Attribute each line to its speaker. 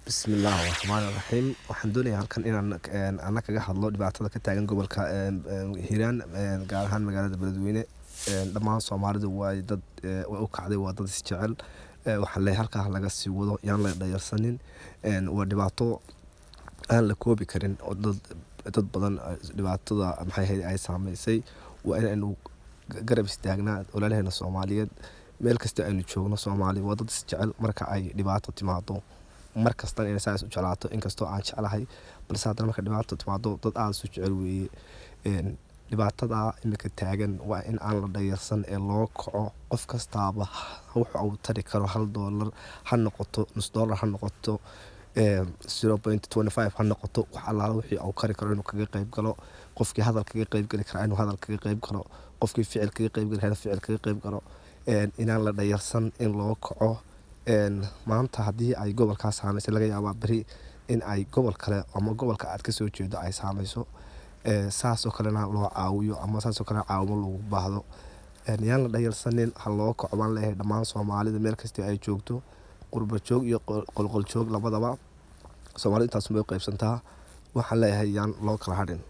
Speaker 1: Bismillaahi Raxmaani Raxiim. Waxaan doonayaa halkan inaan kaga hadlo dhibaatada ka taagan gobolka Hiiraan, gaar ahaan magaalada Beledweyne. Dhammaan Soomaalidu way u kacday, waa dad isjecel. Waxaan leeyahay halkaa laga sii wado, yaan la dhayalsanin. Waa dhibaato aan la koobi karin oo dad badan dhibaatada ay saameysay. Waa inaynu garab istaagnaa walaalaheena Soomaaliyeed. Meel kasta aynu joogno, Soomaali waa dad isjecel. Marka ay dhibaato timaado, markasta inay saas u jeclaato, inkastoo aan jeclahay, balse haddana marka dhibaato timaado dad aad isu jecel weeye. Dhibaatada imika taagan waa in aan la dhayalsan ee loo kaco. Qof kastaaba wuxuu uu tari karo $1 ha noqoto, $0.5 ha noqoto, 0.25 ha noqoto, wax allaala wixii uu kari karo inuu kaga qayb galo. Qofkii hadal kaga qayb gali kara inuu hadal kaga qayb galo, qofkii ficil kaga qayb gali kara ficil kaga qayb galo. Inaan la dhayalsan in loo kaco. Maanta haddii ay gobolkaas saameysay, laga yaabaa beri in ay gobol kale ama gobolka aad ka soo jeedo ay saameyso. Saas oo kalena loo caawiyo ama saas oo kale caawimo loogu baahdo. Yaan la dhayalsanin, ha loo kaco baan leeyahay dhammaan Soomaalida meel kasta ay joogto, qurba joog iyo qolqol joog labadaba. Soomaalidu intaas bay u qaybsantaa. Waxaan leeyahay yaan loo kala hadhin.